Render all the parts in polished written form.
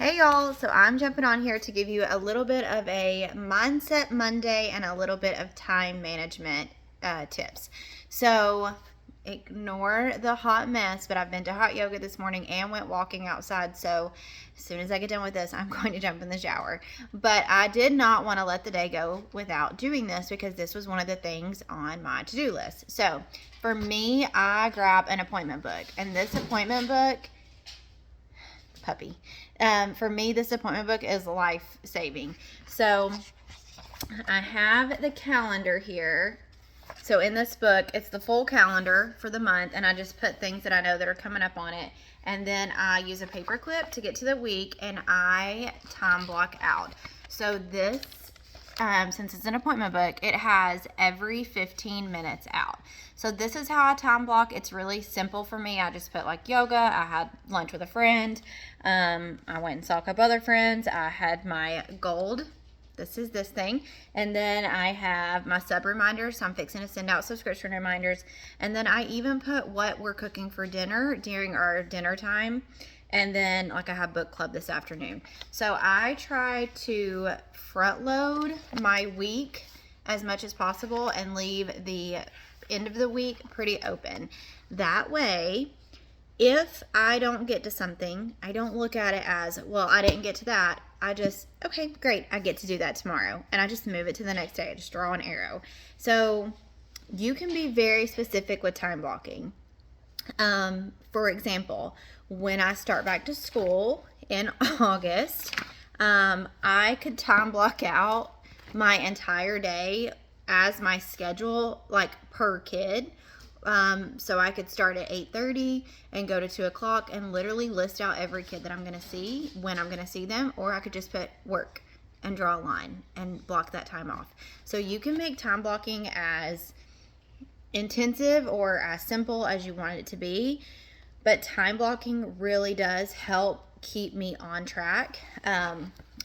Hey y'all, so I'm jumping on here to give you a little bit of a Mindset Monday and a little bit of time management tips. So ignore the hot mess, but I've been to hot yoga this morning and went walking outside. So as soon as I get done with this, I'm going to jump in the shower. But I did not want to let the day go without doing this because this was one of the things on my to-do list. So for me, I grab an appointment book, and this appointment book, puppy. For me, this appointment book is life-saving. So I have the calendar here. So in this book, it's the full calendar for the month, and I just put things that I know that are coming up on it. And then I use a paper clip to get to the week, and I time block out. So this, since it's an appointment book, it has every 15 minutes out. So this is how I time block. It's really simple for me. I just put like yoga. I had lunch with a friend. I went and saw a couple other friends. I had my gold. This is this thing. And then I have my sub reminders. So I'm fixing to send out subscription reminders. And then I even put what we're cooking for dinner during our dinner time. And then like I have book club this afternoon. So I try to front load my week as much as possible and leave the end of the week pretty open. That way, if I don't get to something, I don't look at it as, well, I didn't get to that. I just, okay, great, I get to do that tomorrow. And I just move it to the next day. I just draw an arrow. So you can be very specific with time blocking. For example, when I start back to school in August, I could time block out my entire day as my schedule, like per kid. So I could start at 8:30 and go to 2 o'clock and literally list out every kid that I'm going to see, when I'm going to see them, or I could just put work and draw a line and block that time off. So you can make time blocking as intensive or as simple as you want it to be, but time blocking really does help keep me on track.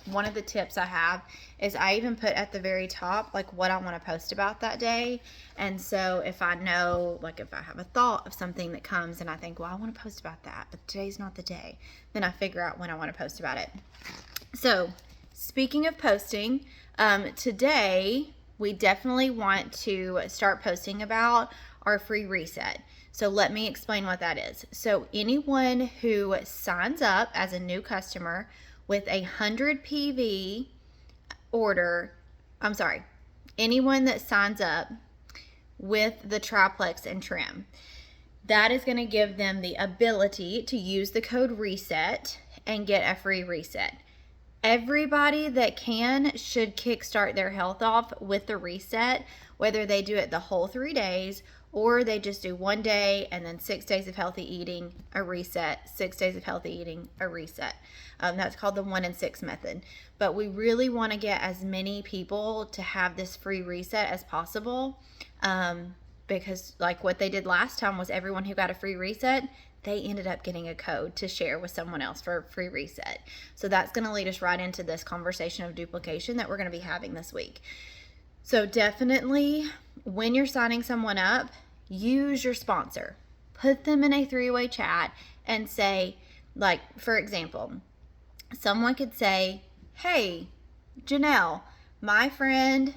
One of the tips I have is I even put at the very top like what I want to post about that day. And so if I know, like if I have a thought of something that comes and I think, well, I want to post about that, but today's not the day, then I figure out when I want to post about it. So speaking of posting, today we definitely want to start posting about our free reset. So let me explain what that is. So anyone who signs up as a new customer with 100 PV order, anyone that signs up with the triplex and trim, that is going to give them the ability to use the code RESET and get a free reset. Everybody that can should kickstart their health off with the reset, whether they do it the whole 3 days or they just do 1 day and then 6 days of healthy eating, a reset, 6 days of healthy eating, a reset. That's called the 1 and 6 method. But we really want to get as many people to have this free reset as possible, because like what they did last time was everyone who got a free reset, they ended up getting a code to share with someone else for a free reset. So that's going to lead us right into this conversation of duplication that we're going to be having this week. So definitely when you're signing someone up, use your sponsor. Put them in a 3-way chat and say, like, for example, someone could say, hey, Janelle, my friend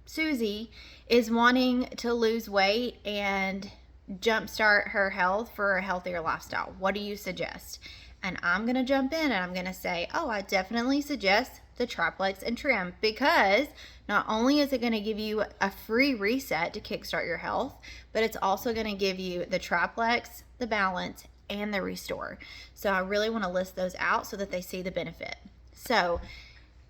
Susie is wanting to lose weight and jumpstart her health for a healthier lifestyle. What do you suggest? And I'm going to jump in and I'm going to say, oh, I definitely suggest the triplex and trim, because not only is it going to give you a free reset to kickstart your health, but it's also going to give you the triplex, the balance, and the restore. So I really want to list those out so that they see the benefit. So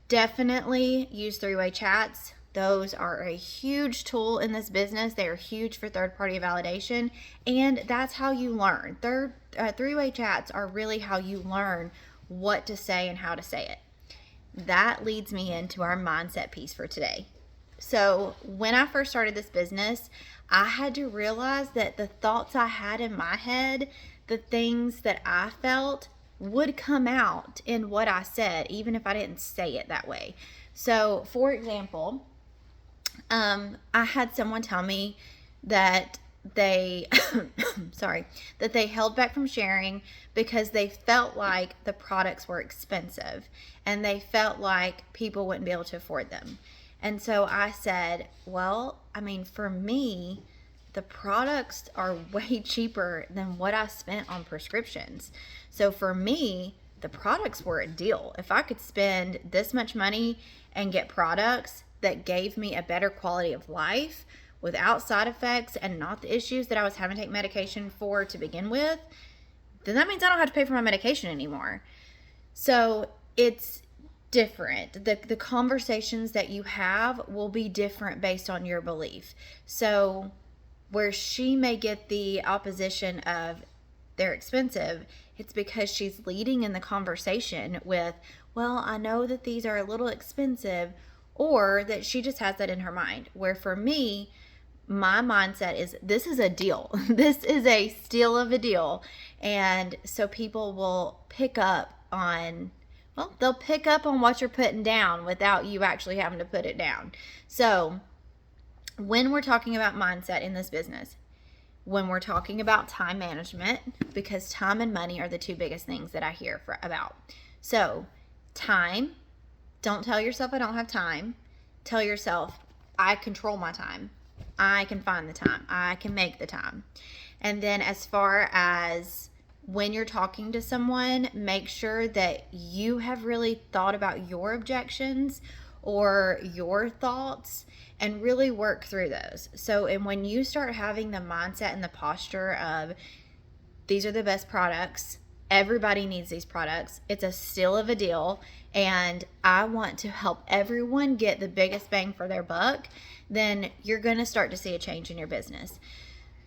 definitely use 3-way chats. Those are a huge tool in this business. They are huge for third-party validation, and that's how you learn. 3-way chats are really how you learn what to say and how to say it. That leads me into our mindset piece for today. So when I first started this business, I had to realize that the thoughts I had in my head, the things that I felt, would come out in what I said, even if I didn't say it that way. So for example, I had someone tell me that they sorry, that they held back from sharing because they felt like the products were expensive and they felt like people wouldn't be able to afford them. And so I said, well, I mean, for me, the products are way cheaper than what I spent on prescriptions. So for me, the products were a deal. If I could spend this much money and get products that gave me a better quality of life without side effects and not the issues that I was having to take medication for to begin with, then that means I don't have to pay for my medication anymore. So it's different. The conversations that you have will be different based on your belief. So where she may get the opposition of they're expensive, it's because she's leading in the conversation with, well, I know that these are a little expensive, or that she just has that in her mind. Where for me, my mindset is this is a deal. This is a steal of a deal. And so people will pick up on, well, they'll pick up on what you're putting down without you actually having to put it down. So when we're talking about mindset in this business, when we're talking about time management, because time and money are the two biggest things that I hear about. So time, don't tell yourself I don't have time. Tell yourself I control my time. I can find the time. I can make the time. And then as far as when you're talking to someone, make sure that you have really thought about your objections or your thoughts and really work through those. So, and when you start having the mindset and the posture of these are the best products, everybody needs these products, it's a steal of a deal, and I want to help everyone get the biggest bang for their buck, then you're going to start to see a change in your business.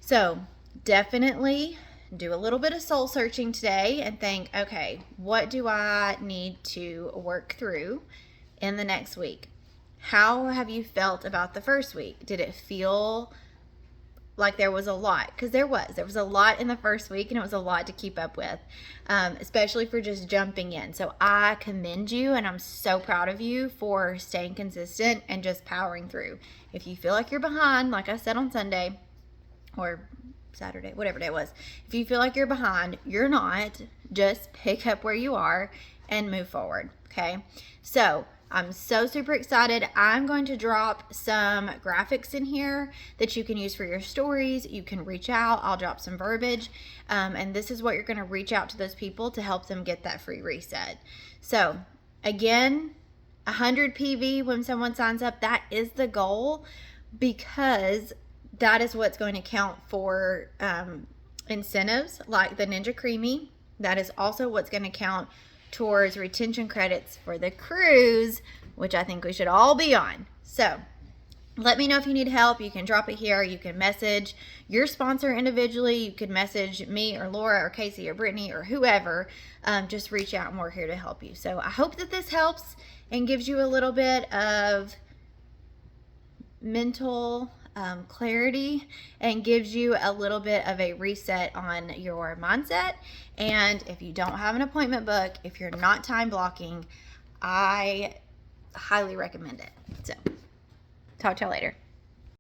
So definitely do a little bit of soul searching today and think, okay, what do I need to work through in the next week? How have you felt about the first week? Did it feel like there was a lot? Because there was a lot in the first week, and it was a lot to keep up with, especially for just jumping in. So I commend you, and I'm so proud of you for staying consistent and just powering through. If you feel like you're behind, like I said on Sunday or Saturday, whatever day it was, if you feel like you're behind, you're not. Just pick up where you are and move forward, okay? So I'm so super excited. I'm going to drop some graphics in here that you can use for your stories. You can reach out. I'll drop some verbiage. And this is what you're going to reach out to those people to help them get that free reset. So again, 100 PV when someone signs up, that is the goal, because that is what's going to count for incentives like the Ninja Creamy. That is also what's going to count towards retention credits for the cruise, which I think we should all be on. So let me know if you need help. You can drop it here. You can message your sponsor individually. You can message me or Laura or Casey or Brittany or whoever. Just reach out and we're here to help you. So I hope that this helps and gives you a little bit of mental clarity and gives you a little bit of a reset on your mindset. And if you don't have an appointment book, if you're not time blocking, I highly recommend it. So talk to y'all later.